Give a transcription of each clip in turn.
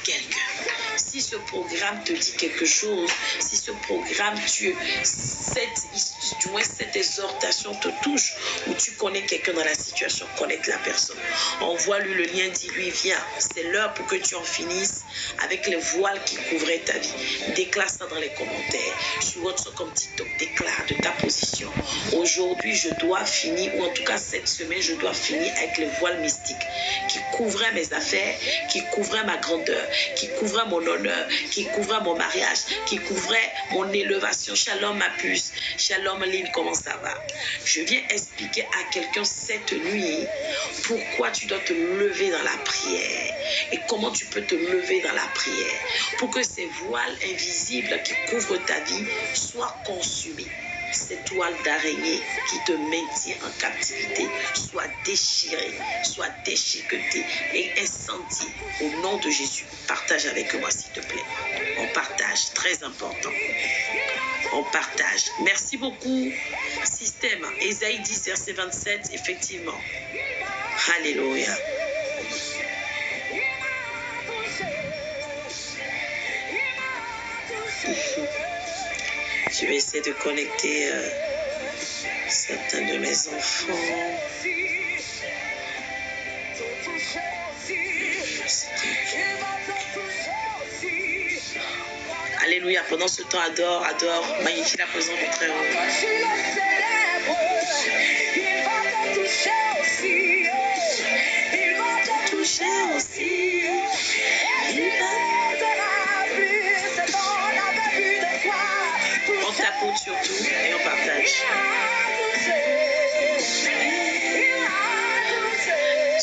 quelqu'un. Si ce programme te dit quelque chose, si ce programme, cette exhortation te touche, ou tu connais quelqu'un dans la situation, connecte la personne. Envoie-lui le lien, dis-lui, viens, c'est l'heure pour que tu en finisses avec les voiles qui couvraient ta vie. Déclare ça dans les commentaires. Sur WhatsApp comme TikTok, déclare de ta position. Aujourd'hui, je dois finir, ou en tout cas cette semaine, je dois finir avec les voiles mystiques qui couvraient mes affaires, qui couvraient ma grandeur, qui couvraient mon honneur, qui couvraient mon mariage, qui couvraient mon élévation. Shalom ma puce, shalom Lynn, comment ça va? Je viens expliquer à quelqu'un cette nuit pourquoi tu dois te lever dans la prière et comment tu peux te lever dans la prière pour que ces voiles invisibles qui couvrent ta vie soient consumées. Cette toile d'araignée qui te maintient en captivité soit déchirée, soit déchiquetée et incendiée au nom de Jésus. Partage avec moi s'il te plaît. On partage, très important. On partage. Merci beaucoup. Système, Ésaïe 10, verset 27, effectivement. Alléluia. Je vais essayer de connecter certains de mes enfants. Alléluia. Pendant ce temps, adore, magnifie la présence du Très-Haut. Il va te toucher aussi. Il va te toucher aussi. Il va te plus. C'est bon, on avait vu de toi. On tapote surtout et on partage.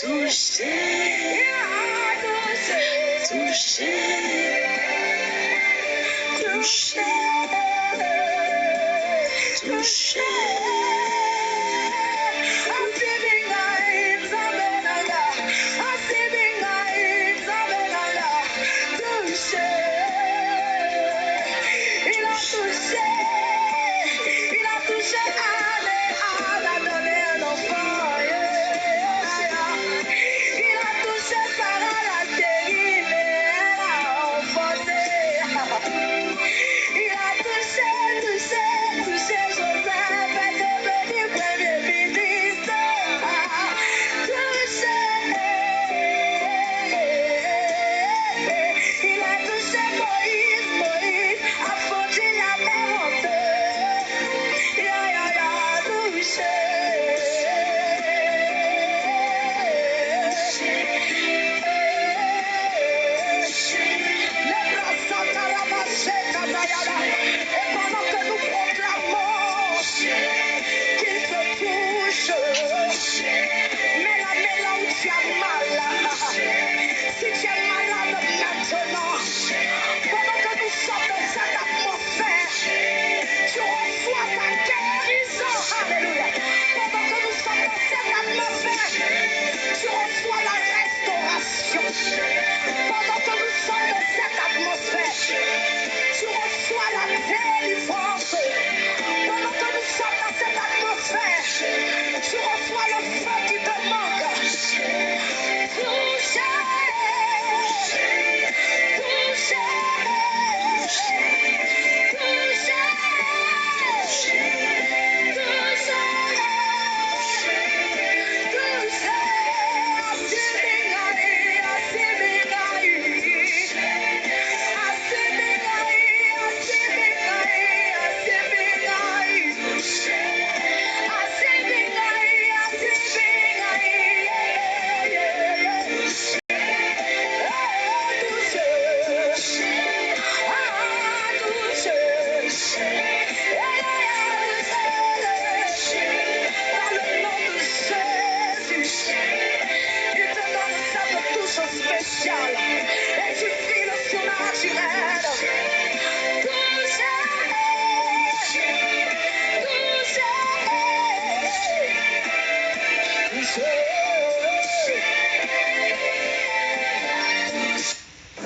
Toucher.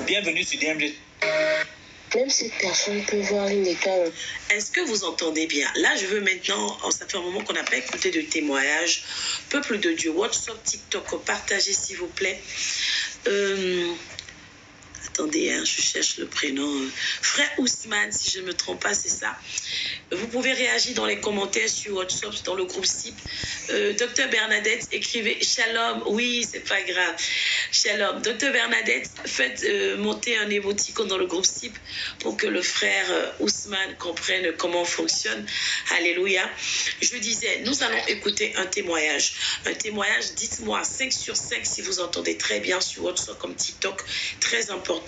Bienvenue sur DMG. Même cette personne peut voir une école. Est-ce que vous entendez bien? Là, je veux maintenant, ça fait un moment qu'on n'a pas écouté de témoignages. Peuple de Dieu, WhatsApp, TikTok, partagez s'il vous plaît. Attendez, hein, je cherche le prénom. Frère Ousmane, si je ne me trompe pas, c'est ça. Vous pouvez réagir dans les commentaires sur WhatsApp, dans le groupe SIP. Docteur Bernadette, écrivez Shalom. Oui, c'est pas grave. Shalom. Docteur Bernadette, faites monter un émoticône dans le groupe SIP pour que le frère Ousmane comprenne comment fonctionne. Alléluia. Je disais, nous allons écouter un témoignage. Un témoignage, dites-moi 5 sur 5 si vous entendez très bien sur WhatsApp comme TikTok. Très important.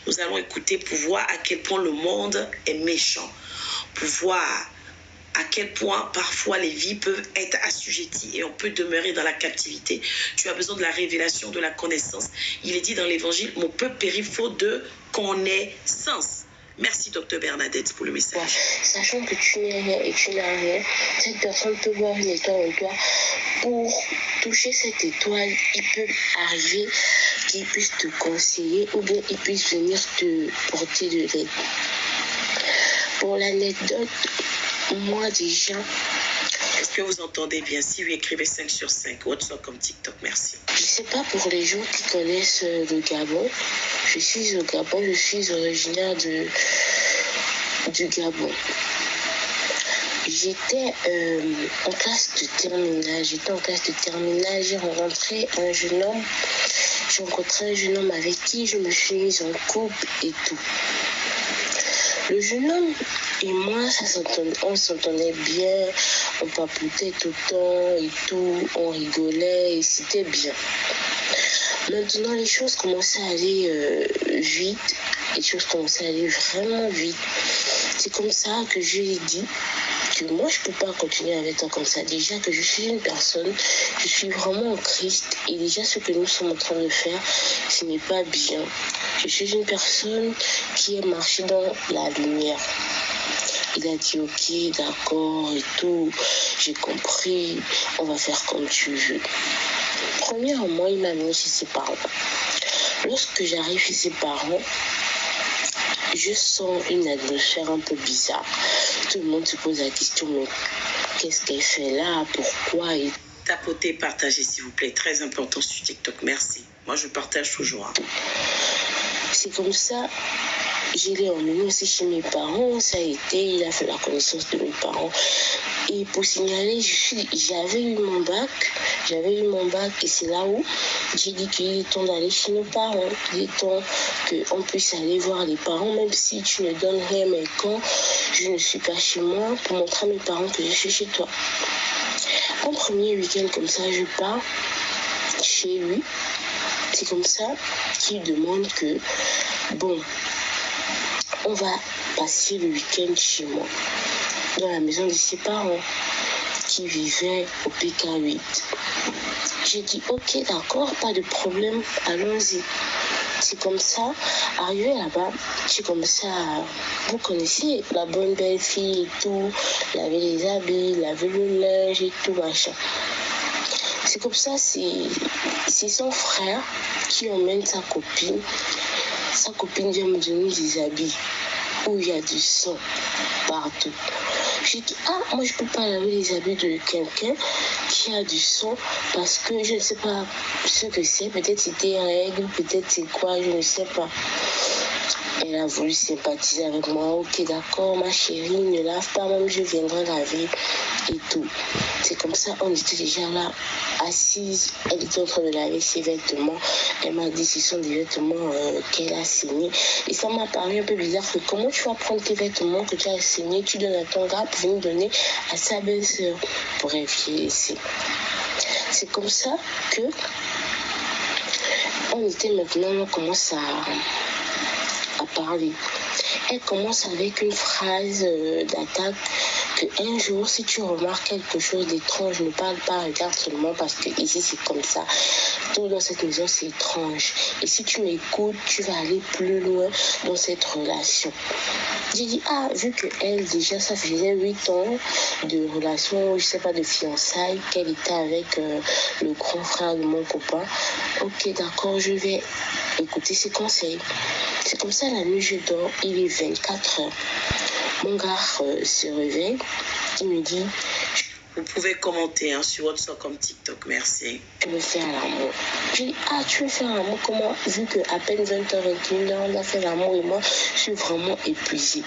Nous allons écouter pour voir à quel point le monde est méchant. Pour voir à quel point parfois les vies peuvent être assujetties et on peut demeurer dans la captivité. Tu as besoin de la révélation, de la connaissance. Il est dit dans l'évangile, mon peuple périt faute de connaissance. Merci, docteur Bernadette, pour le message. Sachant que tu n'es rien et tu n'as rien, cette personne peut voir une étoile en toi. Pour toucher cette étoile, il peut arriver qu'il puisse te conseiller ou bien il puisse venir te porter de l'aide. Pour l'anecdote, moi déjà... Est-ce que vous entendez bien? Si oui, écrivez 5 sur 5, WhatsApp comme TikTok, merci. Je ne sais pas pour les gens qui connaissent le Gabon. Je suis au Gabon, je suis originaire du Gabon. J'étais en classe de terminale. J'ai rencontré un jeune homme avec qui je me suis mise en couple et tout. Le jeune homme et moi, on s'entendait bien, on papotait tout le temps et tout, on rigolait et c'était bien. Maintenant, les choses commençaient à aller vite, les choses commençaient à aller vraiment vite. C'est comme ça que je lui ai dit que moi, je ne peux pas continuer avec toi comme ça. Déjà que je suis une personne, je suis vraiment en Christ et déjà ce que nous sommes en train de faire, ce n'est pas bien. Je suis une personne qui est marchée dans la lumière. Il a dit ok, d'accord et tout, j'ai compris, on va faire comme tu veux. Premièrement, il m'a amené chez ses parents. Lorsque j'arrive chez ses parents, je sens une atmosphère un peu bizarre. Tout le monde se pose la question, mais qu'est-ce qu'elle fait là? Pourquoi? Et... Tapotez, partagez s'il vous plaît, très important sur TikTok, merci. Moi je partage toujours. C'est comme ça, je l'ai emmené aussi chez mes parents, ça a été, il a fait la connaissance de mes parents. Et pour signaler, j'avais eu mon bac et c'est là où j'ai dit qu'il est temps d'aller chez nos parents. Il est temps qu'on puisse aller voir les parents, même si tu ne donnes rien, mais quand je ne suis pas chez moi, pour montrer à mes parents que je suis chez toi. Un premier week-end comme ça, je pars chez lui. C'est comme ça qu'il demande que, bon, on va passer le week-end chez moi, dans la maison de ses parents, qui vivaient au PK8. J'ai dit, ok, d'accord, pas de problème, allons-y. C'est comme ça, arrivé là-bas, c'est comme ça, vous connaissez la bonne belle fille et tout, laver les habits, laver le linge et tout, machin. C'est comme ça, c'est son frère qui emmène sa copine. Sa copine vient me donner des habits où il y a du sang partout. J'ai dit, moi je peux pas laver les habits de quelqu'un qui a du sang parce que je ne sais pas ce que c'est. Peut-être c'était un règle, peut-être c'est quoi, je ne sais pas. Elle a voulu sympathiser avec moi. Ok, d'accord, ma chérie, ne lave pas, même je viendrai laver et tout. C'est comme ça, on était déjà là, assise. Elle était en train de laver ses vêtements. Elle m'a dit, ce sont des vêtements qu'elle a saignés. Et ça m'a paru un peu bizarre que comment tu vas prendre tes vêtements que tu as saignés, tu donnes à ton gars pour venir donner à sa belle-sœur. Bref, j'ai laissé. C'est comme ça que on commence à parler. Elle commence avec une phrase d'attaque que un jour, si tu remarques quelque chose d'étrange, ne parle pas, regarde seulement parce que ici c'est comme ça. Tout dans cette maison c'est étrange. Et si tu m'écoutes, tu vas aller plus loin dans cette relation. J'ai dit, vu qu'elle déjà, ça faisait 8 ans de relation, je sais pas, de fiançailles, qu'elle était avec le grand frère de mon copain. Ok, d'accord, je vais écouter ses conseils. C'est comme ça, la nuit, je dors, il est 24 heures. Mon gars se réveille, il me dit... Vous pouvez commenter sur WhatsApp comme TikTok. Merci. Je veux faire l'amour. Je dis, tu veux faire l'amour comment? Vu qu'à peine 20h21, on a fait l'amour et moi, je suis vraiment épuisée.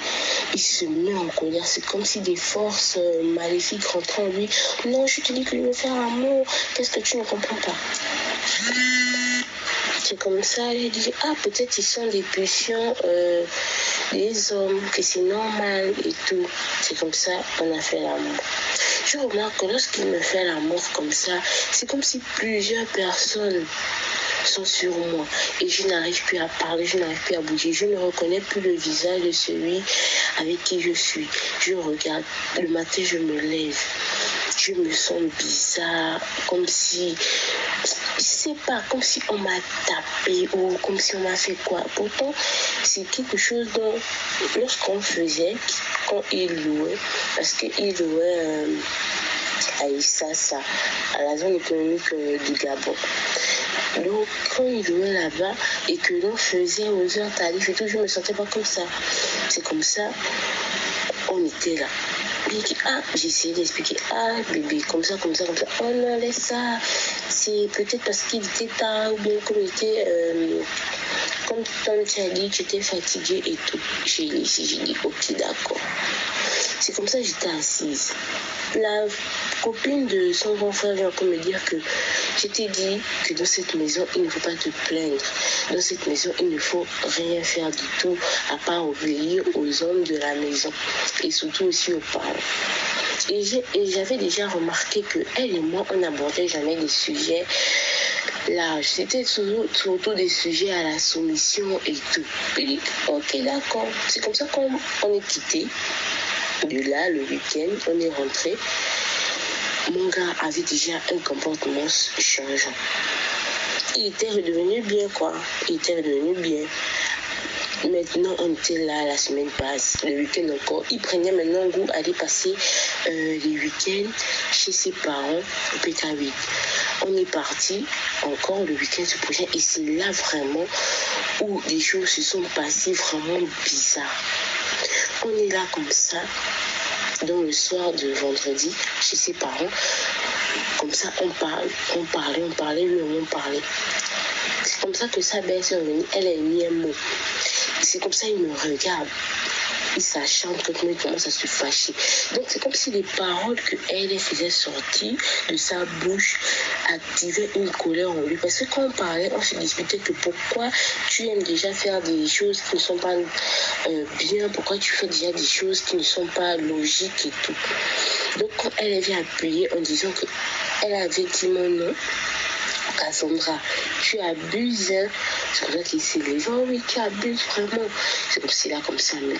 Il se met en colère. C'est comme si des forces maléfiques rentraient en lui. Non, je te dis que je veux faire l'amour. Qu'est-ce que tu ne comprends pas? C'est comme ça, j'ai dit, peut-être ils sont des pulsions des hommes, que c'est normal et tout. C'est comme ça qu'on a fait l'amour. Je remarque que lorsqu'il me fait l'amour comme ça, c'est comme si plusieurs personnes sont sur moi et je n'arrive plus à parler, je n'arrive plus à bouger, je ne reconnais plus le visage de celui avec qui je suis. Je regarde, le matin je me lève, je me sens bizarre, comme si, je sais pas, comme si on m'a tapé ou comme si on m'a fait quoi. Pourtant, c'est quelque chose dont, lorsqu'on faisait, quand il louait, parce qu'il louait à Issassa, à la zone économique du Gabon. Donc, quand il louait là-bas et que l'on faisait aux heures tarifs et tout, je ne me sentais pas comme ça. C'est comme ça, on était là. J'ai essayé d'expliquer, bébé, comme ça. Oh non, laisse ça. C'est peut-être parce qu'il était tard ou bien comme il était, comme tu as dit, tu étais fatiguée et tout. J'ai dit, ok, d'accord. C'est comme ça que j'étais assise. La copine de son grand frère vient encore me dire que je t'ai dit que dans cette maison, il ne faut pas te plaindre. Dans cette maison, il ne faut rien faire du tout à part obéir aux hommes de la maison et surtout aussi aux parents. Et j'avais déjà remarqué qu'elle et moi, on n'abordait jamais des sujets larges. C'était surtout des sujets à la soumission et tout. Puis, ok, d'accord. C'est comme ça qu'on est quitté. De là, le week-end, on est rentré. Mon gars avait déjà un comportement changeant. Il était redevenu bien, quoi. Il était redevenu bien. Maintenant, on était là, la semaine passe, le week-end encore. Il prenait maintenant goût à aller passer les week-ends chez ses parents au PK8. On est parti encore le week-end ce prochain et c'est là vraiment où les choses se sont passées vraiment bizarres. On est là comme ça, dans le soir de vendredi, chez ses parents. Comme ça, on parlait, lui, on parlait. C'est comme ça que sa belle-sœur est venue, elle a mis un mot. C'est comme ça, il me regarde. Il s'achante quand il commence à se fâcher. Donc, c'est comme si les paroles qu'elle faisait sortir de sa bouche activaient une colère en lui. Parce que quand on parlait, on se disputait que pourquoi tu aimes déjà faire des choses qui ne sont pas bien, pourquoi tu fais déjà des choses qui ne sont pas logiques et tout. Donc, quand elle vient appuyer en disant qu'elle avait dit mon nom, Cassandra, tu abuses, hein? C'est comme ça qu'il s'est levé. Oh oui, tu abuses vraiment. C'est comme s'il a comme ça me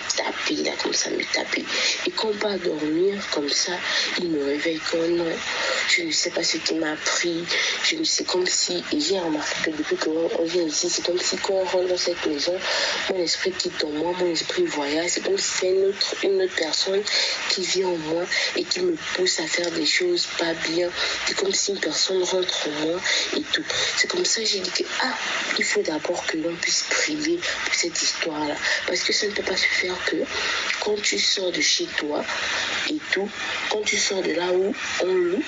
tapé. Et quand on va dormir comme ça, il me réveille comme non. Je ne sais pas ce qui m'a pris. Je ne sais comme si, et j'ai remarqué que depuis qu'on vient ici, c'est comme si quand on rentre dans cette maison, mon esprit quitte en moi, mon esprit voyage. C'est comme si c'est une autre personne qui vient en moi et qui me pousse à faire des choses pas bien. C'est comme si une personne rentre en moi et tout. C'est comme ça que j'ai dit que il faut d'abord que l'on puisse prier pour cette histoire-là. Parce que ça ne peut pas se faire que quand tu sors de chez toi et tout, quand tu sors de là où on loue,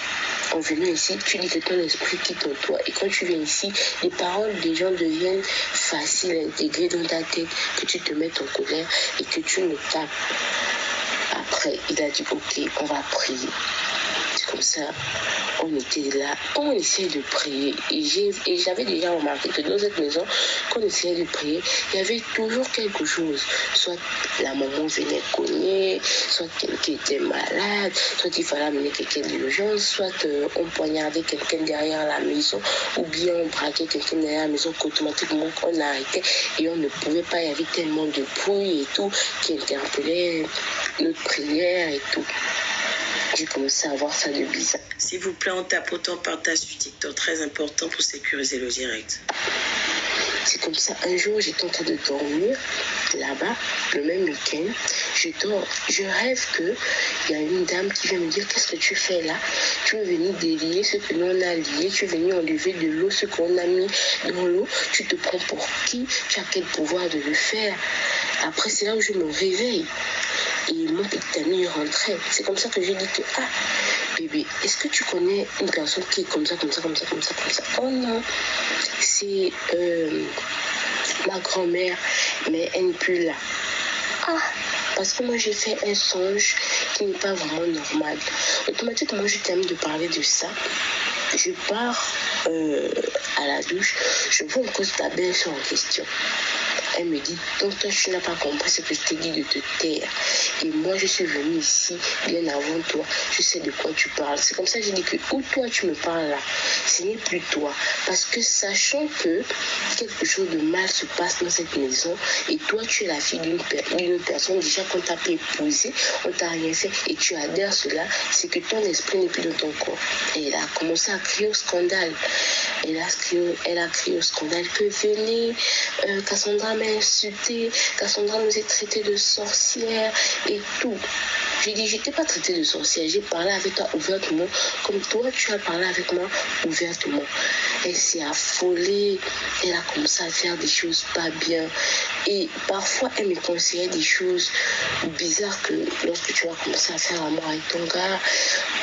en venant ici, tu dis que ton esprit quitte en toi. Et quand tu viens ici, les paroles des gens deviennent faciles à intégrer dans ta tête, que tu te mettes en colère et que tu me tapes. Après, il a dit, ok, on va prier. C'est comme ça, on était là, on essayait de prier. Et j'avais déjà remarqué que dans cette maison, quand on essayait de prier, il y avait toujours quelque chose. Soit la maman venait cogner, soit quelqu'un était malade, soit il fallait amener quelqu'un d'urgence, soit on poignardait quelqu'un derrière la maison, ou bien on braquait quelqu'un derrière la maison qu'automatiquement on arrêtait et on ne pouvait pas. Il y avait tellement de bruit et tout qui interpellait notre prière et tout. J'ai commencé à voir ça de bizarre. S'il vous plaît, en tapotant partage sur TikTok, très important pour sécuriser le direct. C'est comme ça, un jour, j'étais en train de dormir là-bas, le même week-end. Je dors, je rêve qu'il y a une dame qui vient me dire, qu'est-ce que tu fais là? Tu es venu délier ce que l'on a lié, tu es venu enlever de l'eau, ce qu'on a mis dans l'eau. Tu te prends pour qui? Tu as quel pouvoir de le faire? Après, c'est là où je me réveille. Et mon petit ami rentrait. C'est comme ça que j'ai dit que bébé, est-ce que tu connais une personne qui est comme ça, comme ça, comme ça, comme ça, comme ça? Oh non, c'est ma grand-mère, mais elle n'est plus là. Ah, parce que moi j'ai fait un songe qui n'est pas vraiment normal. Automatiquement, je termine de parler de ça. Je pars à la douche, je vois encore ta belle-sœur en question. Elle me dit, donc toi tu n'as pas compris ce que je t'ai dit de te taire. Et moi je suis venue ici bien avant toi. Je sais de quoi tu parles. C'est comme ça que j'ai dit que où toi tu me parles là, ce n'est plus toi. Parce que sachant que quelque chose de mal se passe dans cette maison et toi tu es la fille d'une personne déjà qu'on t'a pas épousée, on t'a rien fait et tu adhères cela, c'est que ton esprit n'est plus dans ton corps. Et elle a commencé à crier au scandale. Elle a crié au scandale que venez, Cassandra m'a insulté, Cassandra nous a traité de sorcières et tout. J'ai dit, je t'ai pas traité de sorcière, j'ai parlé avec toi ouvertement, comme toi tu as parlé avec moi ouvertement. Elle s'est affolée, elle a commencé à faire des choses pas bien. Et parfois, elle me conseillait des choses bizarres que lorsque tu vas commencer à faire l'amour avec ton gars,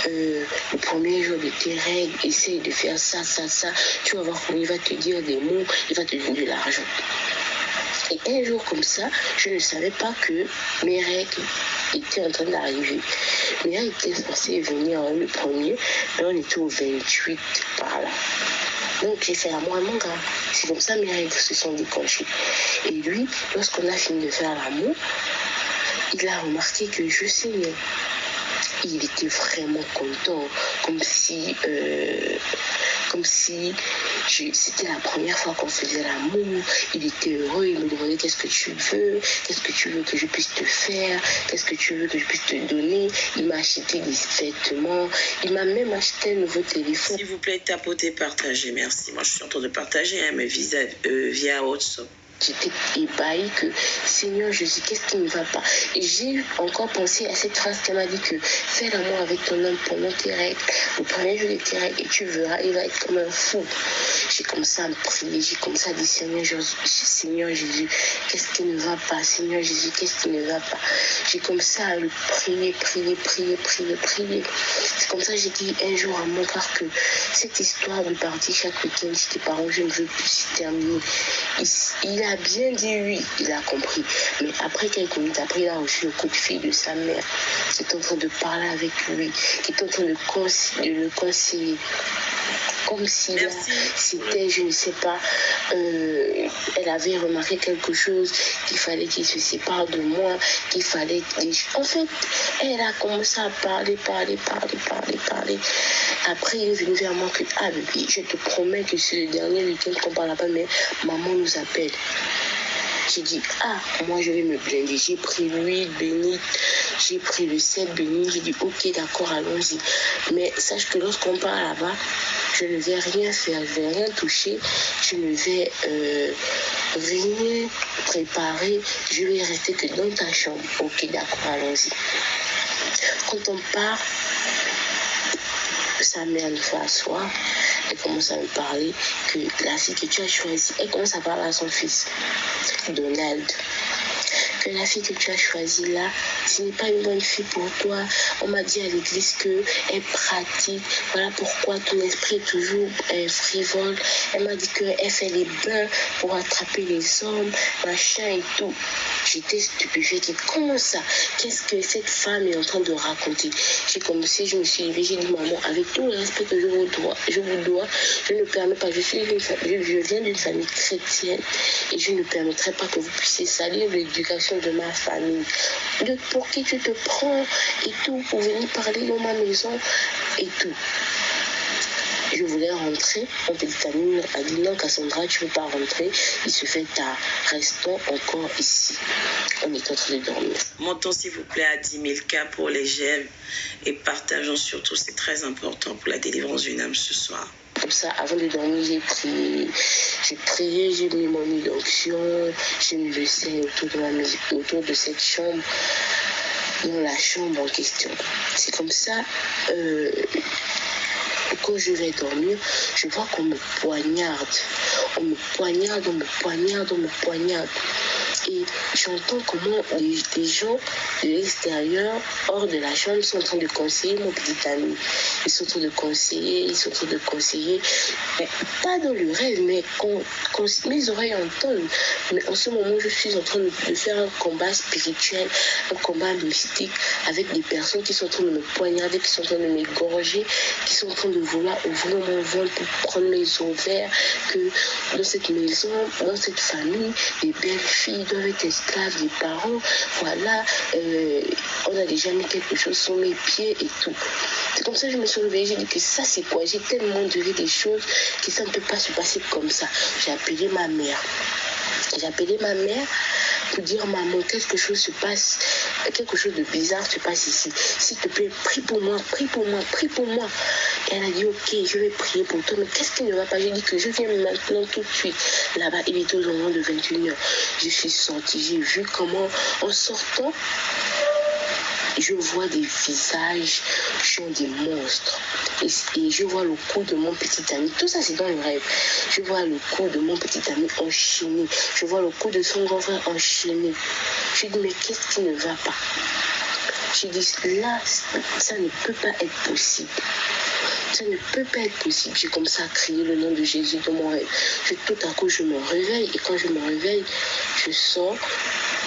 le premier jour de tes règles, essaye de faire ça, ça, ça. Tu vas voir comment il va te dire des mots, il va te donner de l'argent. Et un jour comme ça, je ne savais pas que mes règles étaient en train d'arriver. Mes règles étaient censées venir le premier, mais on était au 28 par là. Donc j'ai fait l'amour à mon gars. C'est comme ça mes règles se sont déclenchées. Et lui, lorsqu'on a fini de faire l'amour, il a remarqué que je saignais. Il était vraiment content, comme si c'était la première fois qu'on faisait l'amour. Il était heureux, il me demandait qu'est-ce que tu veux que je puisse te faire, qu'est-ce que tu veux que je puisse te donner. Il m'a acheté des vêtements, il m'a même acheté un nouveau téléphone. S'il vous plaît, tapotez, partagez, merci. Moi je suis en train de partager, mais via WhatsApp. J'étais ébahie que Seigneur Jésus, qu'est-ce qui ne va pas? Et j'ai encore pensé à cette phrase qu'elle m'a dit que fais l'amour avec ton homme pendant tes règles, le premier jour de tes règles, et tu verras, il va être comme un fou. J'ai commencé à me prier, j'ai commencé à dire Seigneur Jésus, qu'est-ce qui ne va pas? Seigneur Jésus, qu'est-ce qui ne va pas? J'ai commencé à le prier. C'est comme ça que j'ai dit un jour à mon frère que cette histoire de partir chaque week-end chez tes parents, je ne veux plus se terminer. Il a bien dit oui, il a compris. Mais après quelques minutes, après il a reçu le coup de fil de sa mère qui est en train de parler avec lui, qui est en train de le conseiller. Comme si là, c'était, je ne sais pas, elle avait remarqué quelque chose, qu'il fallait qu'il se sépare de moi, qu'il fallait... En fait, elle a commencé à parler. Après, il est venu vers moi que, ah bébé, je te promets que c'est le dernier week-end qu'on parle pas, mais maman nous appelle. J'ai dit, moi je vais me blinder. J'ai pris l'huile bénite, j'ai pris le sel béni. J'ai dit, ok, d'accord, allons-y. Mais sache que lorsqu'on part là-bas, je ne vais rien faire, je ne vais rien toucher, je ne vais rien préparer, je vais rester que dans ta chambre. Ok, d'accord, allons-y. Quand on part, sa mère nous fait asseoir. Elle commence à me parler que la fille que tu as choisie, elle commence à parler à son fils, Donald. Que la fille que tu as choisie là, ce n'est pas une bonne fille pour toi. On m'a dit à l'église qu'elle pratique. Voilà pourquoi ton esprit est toujours frivole. Elle m'a dit qu'elle fait les bains pour attraper les hommes, machin et tout. J'étais stupéfaite. Comment ça? Qu'est-ce que cette femme est en train de raconter? J'ai commencé, je me suis levée, j'ai dit maman, avec tout le respect que je vous dois, je ne permets pas, je viens d'une famille chrétienne et je ne permettrai pas que vous puissiez salir l'éducation de ma famille. Donc pour qui tu te prends et tout, pour venir parler dans ma maison et tout. Je voulais rentrer, mon petit ami a dit non Cassandra, tu ne veux pas rentrer, il se fait tard, restons encore ici. On est en train de dormir. Montons s'il vous plaît à 10 000 cas pour les j'aime et partageons surtout, c'est très important pour la délivrance d'une âme ce soir. Comme ça, avant de dormir, j'ai prié, j'ai mis mon huile d'onction, j'ai mis le sel autour de cette chambre, dans la chambre en question. C'est comme ça, quand je vais dormir, je vois qu'on me poignarde. On me poignarde. Et j'entends comment les gens de l'extérieur, hors de la chambre, sont en train de conseiller mon petit ami. Ils sont en train de conseiller, pas dans le rêve, mais quand mes oreilles entendent. Mais en ce moment, je suis en train de faire un combat spirituel, un combat mystique avec des personnes qui sont en train de me poignarder, qui sont en train de m'égorger, qui sont en train de vouloir ouvrir mon ventre pour prendre mes ovaires, que dans cette maison, dans cette famille, les belles filles doivent être esclaves des parents. Voilà, on a déjà mis quelque chose sur mes pieds et tout. C'est comme ça que je me suis réveillée, j'ai dit que ça c'est quoi? J'ai tellement duré des choses que ça ne peut pas se passer comme ça. J'ai appelé ma mère. Pour dire, maman, quelque chose se passe, quelque chose de bizarre se passe ici. S'il te plaît, prie pour moi. Et elle a dit, ok, je vais prier pour toi. Mais qu'est-ce qui ne va pas? J'ai dit que je viens maintenant tout de suite. Là-bas, il était aux environs de 21h. Je suis sortie, j'ai vu comment, en sortant, je vois des visages qui sont des monstres. Et je vois le cou de mon petit ami. Tout ça, c'est dans le rêve. Je vois le cou de mon petit ami enchaîné. Je vois le cou de son grand frère enchaîné. Je dis, mais qu'est-ce qui ne va pas? Je dis, là, ça ne peut pas être possible. Ça ne peut pas être possible. J'ai comme ça crié le nom de Jésus dans mon rêve. Tout à coup, je me réveille. Et quand je me réveille, je sors.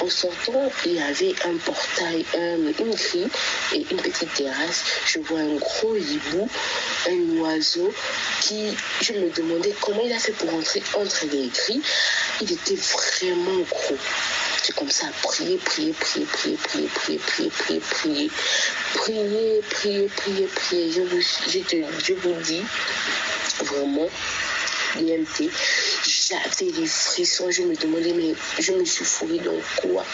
En sortant, il y avait un portail, une grille et une petite terrasse. Je vois un gros hibou, un oiseau qui, je me demandais comment il a fait pour entrer entre les grilles. Il était vraiment gros. J'ai comme ça prié. Je vous dis, vraiment, DMT, j'avais des frissons, je me demandais, mais je me suis fourrée dans quoi?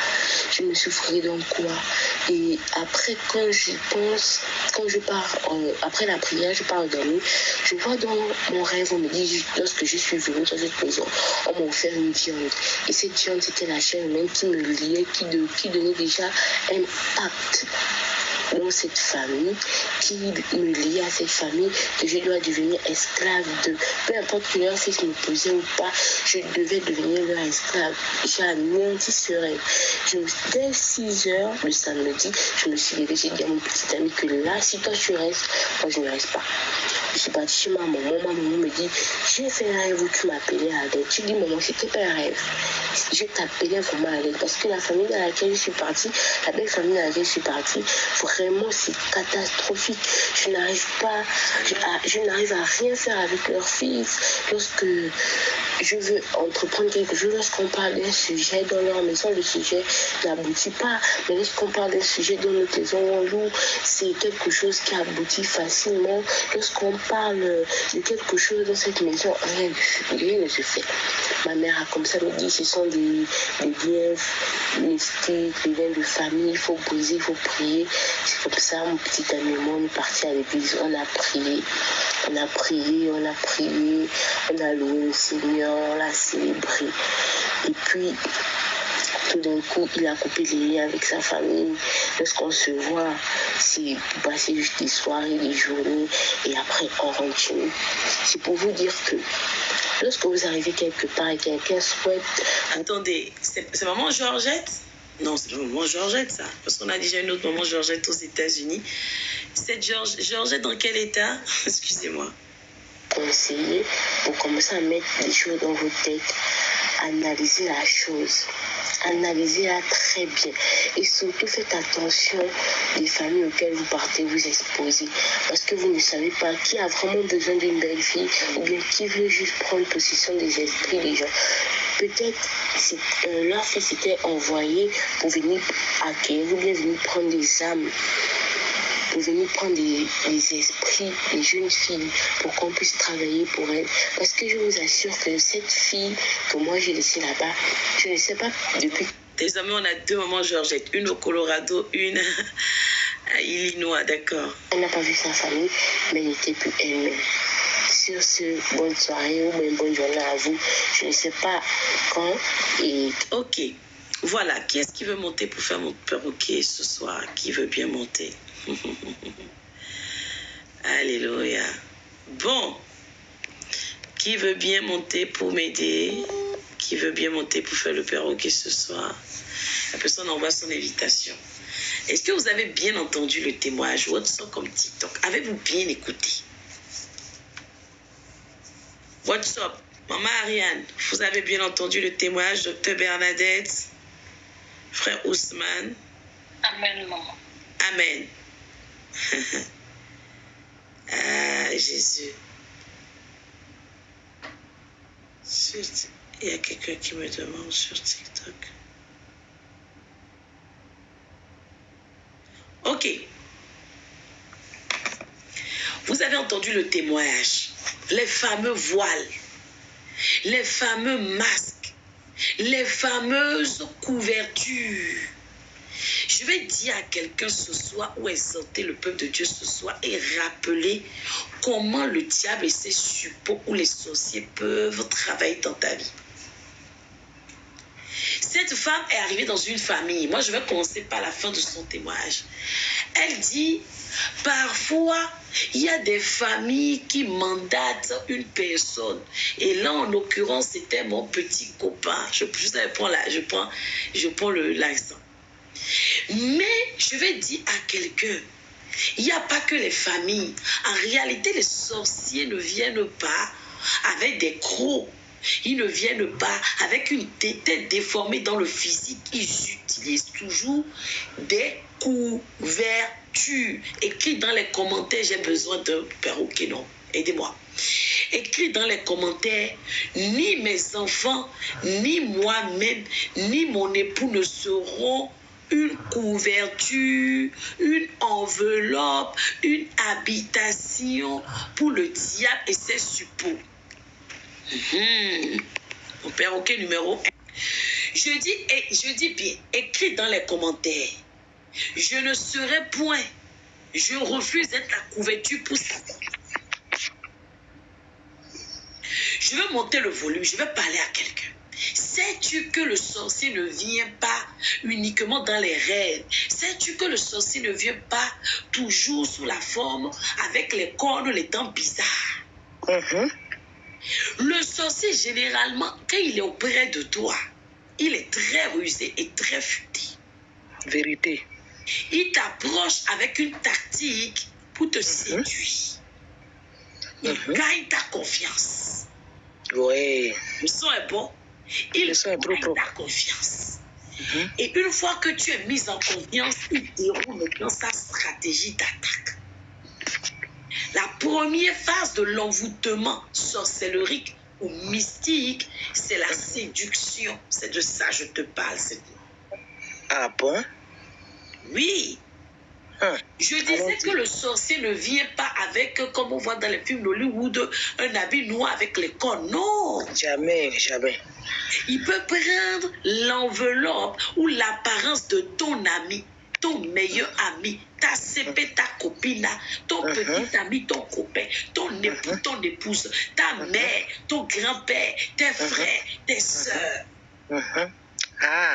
Et après, quand j'y pense, quand je pars, après la prière, je pars dormir, je vois dans mon rêve, on me dit, lorsque je suis venue dans cette maison, on m'a offert une viande. Et cette viande, c'était la chair humaine qui me liait, qui donnait déjà un pacte dans cette famille, qui me liait à cette famille, que je dois devenir esclave de. Peu importe que leur fils me posait ou pas, je devais devenir leur esclave. J'ai anéanti ce rêve. Dès 6h le samedi, je me suis levée, j'ai dit à mon petit ami que là, si toi tu restes, moi je ne reste pas. Je suis partie chez ma maman. Ma maman me dit, j'ai fait un rêve où tu m'appelais à l'aide. Je dis, maman, c'était pas un rêve. Je t'appelais vraiment à l'aide. Parce que la famille dans laquelle je suis partie, la belle famille dans laquelle je suis partie, vraiment c'est catastrophique. Je n'arrive à rien faire avec leurs fils. Lorsque je veux entreprendre quelque chose, lorsqu'on parle d'un sujet dans leur maison, le sujet n'aboutit pas. Mais lorsqu'on parle d'un sujet dans notre maison, on loue, c'est quelque chose qui aboutit facilement. Lorsqu'on parle de quelque chose dans cette maison, rien ne se fait. Ma mère a comme ça me dit, ce sont des liens mystiques, des liens de famille, il faut briser, il faut prier. C'est comme ça, mon petit ami, moi, on est parti à l'église, on a prié, on a loué le Seigneur, on l'a célébré. Et puis, tout d'un coup, il a coupé les liens avec sa famille. Lorsqu'on se voit, c'est pour passer juste des soirées, des journées, et après, on rentre chez nous. C'est pour vous dire que lorsque vous arrivez quelque part et quelqu'un souhaite... Attendez, c'est maman Georgette? Non, c'est pas maman Georgette, ça. Parce qu'on a déjà une autre maman Georgette aux États-Unis. Cette Georgette dans quel état? Excusez-moi. Conseiller pour commencer à mettre des choses dans vos têtes. Analysez la chose. Analysez-la très bien. Et surtout, faites attention des familles auxquelles vous partez vous exposer. Parce que vous ne savez pas qui a vraiment besoin d'une belle fille ou bien qui veut juste prendre possession des esprits des gens. Peut-être leur fils était envoyé pour venir accueillir ou bien venir prendre des âmes, pour venir prendre des esprits, des jeunes filles, pour qu'on puisse travailler pour elles. Parce que je vous assure que cette fille que moi j'ai laissée là-bas, je ne sais pas depuis... Désormais, on a deux mamans Georgette, une au Colorado, une à Illinois, d'accord. Elle n'a pas vu sa famille, mais elle n'était plus elle-même. Sur ce, bonne soirée ou même bonne journée à vous. Je ne sais pas quand et... Ok, voilà. Qui est-ce qui veut monter pour faire mon perroquet ce soir? Qui veut bien monter? Alléluia. Bon. Qui veut bien monter pour m'aider? Qui veut bien monter pour faire le perroquet ce soir? La personne envoie son invitation. Est-ce que vous avez bien entendu le témoignage? What's up comme TikTok? Avez-vous bien écouté? What's up? Maman Ariane, vous avez bien entendu le témoignage de Dr Bernadette? Frère Ousmane? Amen, maman. Amen. Ah, Jésus. Il y a quelqu'un qui me demande sur TikTok. Ok. Vous avez entendu le témoignage. Les fameux voiles, les fameux masques, les fameuses couvertures. Je vais dire à quelqu'un ce soir ou exhorter le peuple de Dieu ce soir et rappeler comment le diable et ses suppôts ou les sorciers peuvent travailler dans ta vie. Cette femme est arrivée dans une famille. Moi, je vais commencer par la fin de son témoignage. Elle dit, parfois, il y a des familles qui mandatent une personne. Et là, en l'occurrence, c'était mon petit copain. Je prends l'accent. Mais je vais dire à quelqu'un, il n'y a pas que les familles. En réalité, les sorciers ne viennent pas avec des crocs. Ils ne viennent pas avec une tête déformée dans le physique. Ils utilisent toujours des couvertures. Écris dans les commentaires, j'ai besoin d'un perroquet, non? Aidez-moi. Écris dans les commentaires, ni mes enfants, ni moi-même, ni mon époux ne seront une couverture, une enveloppe, une habitation pour le diable et ses suppôts. Mon perroquet numéro 1. Je dis bien, écris dans les commentaires. Je ne serai point. Je refuse d'être la couverture pour ça. Je vais monter le volume, je vais parler à quelqu'un. Sais-tu que le sorcier ne vient pas uniquement dans les rêves? Sais-tu que le sorcier ne vient pas toujours sous la forme avec les cornes, les dents bizarres? Le sorcier, généralement, quand il est auprès de toi, il est très rusé et très futé. Vérité. Il t'approche avec une tactique pour te séduire. Il gagne ta confiance. Oui. Le son est bon. Il gagne ta confiance. Et une fois que tu es mise en confiance, il déroule maintenant sa stratégie d'attaque. La première phase de l'envoûtement sorcellerique ou mystique, c'est la séduction. C'est de ça que je te parle. Ah bon? Oui. Je disais que le sorcier ne vient pas avec, comme on voit dans les films d'Hollywood, un habit noir avec les cornes. Non. Jamais, jamais. Il peut prendre l'enveloppe ou l'apparence de ton ami, ton meilleur ami, ta CP, ta copine, ton petit ami, ton copain, ton époux, ton épouse, ta mère, ton grand-père, tes frères, tes soeurs.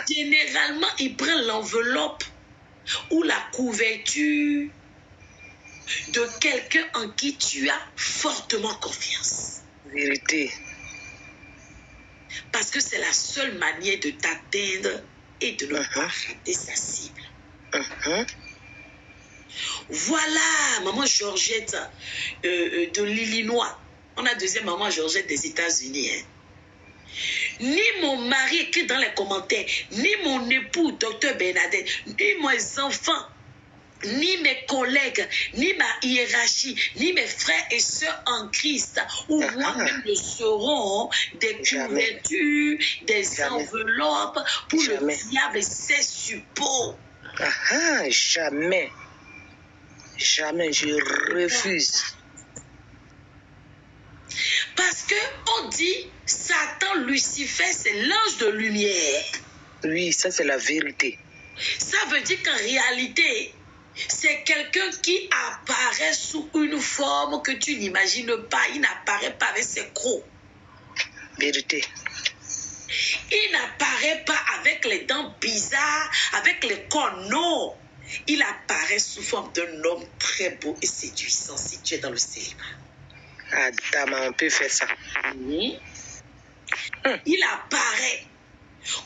Généralement, il prend l'enveloppe ou la couverture de quelqu'un en qui tu as fortement confiance. Vérité. Parce que c'est la seule manière de t'atteindre et de ne pas rater sa cible. Voilà, maman Georgette de l'Illinois. On a deuxième maman Georgette des États-Unis. Ni mon mari écrit dans les commentaires, ni mon époux, Dr Bernadette, ni mes enfants, ni mes collègues, ni ma hiérarchie, ni mes frères et sœurs en Christ, ou moi-même ne seront des couvertures, des enveloppes pour le diable et ses suppôts. Jamais. Jamais, je refuse. Parce que on dit Satan, Lucifer, c'est l'ange de lumière. Oui, ça c'est la vérité. Ça veut dire qu'en réalité, c'est quelqu'un qui apparaît sous une forme que tu n'imagines pas. Il n'apparaît pas avec ses crocs. Vérité. Il n'apparaît pas avec les dents bizarres, avec les cornes. Non. Il apparaît sous forme d'un homme très beau et séduisant si tu es dans le célibat. Adam, on peut faire ça. Il apparaît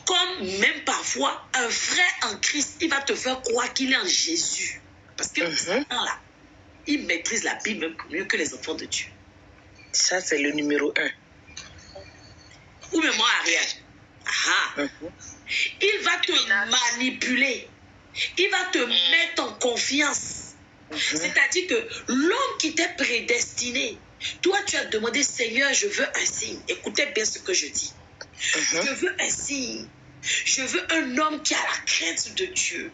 comme même parfois un frère en Christ. Il va te faire croire qu'il est en Jésus. Parce que Satan, là, il maîtrise la Bible même mieux que les enfants de Dieu. Ça, c'est le numéro 1. Ou même moi, Ariane. Il va te manipuler. Il va te mettre en confiance. C'est-à-dire que l'homme qui t'est prédestiné, toi, tu as demandé, Seigneur, je veux un signe. Écoutez bien ce que je dis. Je veux un signe. Je veux un homme qui a la crainte de Dieu.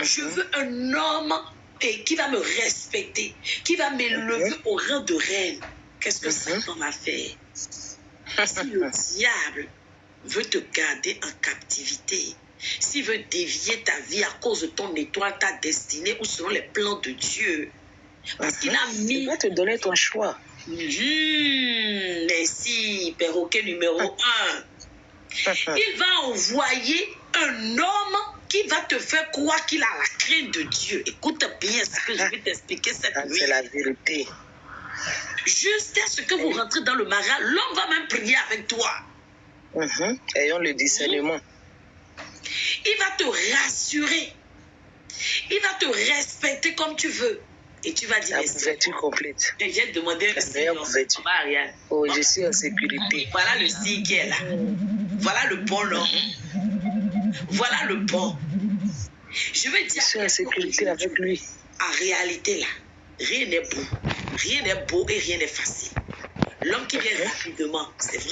Je veux un homme qui va me respecter, qui va m'élever au rang de reine. Qu'est-ce que Satan va faire? Si le diable veut te garder en captivité, s'il veut dévier ta vie à cause de ton étoile, ta destinée ou selon les plans de Dieu, parce qu'il a mis... Il va te donner ton choix. Merci, perroquet numéro 1. Il va envoyer un homme qui va te faire croire qu'il a la crainte de Dieu. Écoute bien ce que je vais t'expliquer cette nuit. C'est la vérité. Jusqu'à ce que vous rentrez dans le marais, l'homme va même prier avec toi. Ayons le discernement. Il va te rassurer. Il va te respecter comme tu veux. Et tu vas dire, la couverture complète. Je viens de demander la meilleure couverture. Oh, je suis en sécurité. Voilà le signe qui est là. Voilà le bon nom. Voilà le bon. Je veux dire. Je suis en sécurité avec lui. En réalité, là, rien n'est beau. Rien n'est beau et rien n'est facile. L'homme qui vient rapidement, c'est vrai.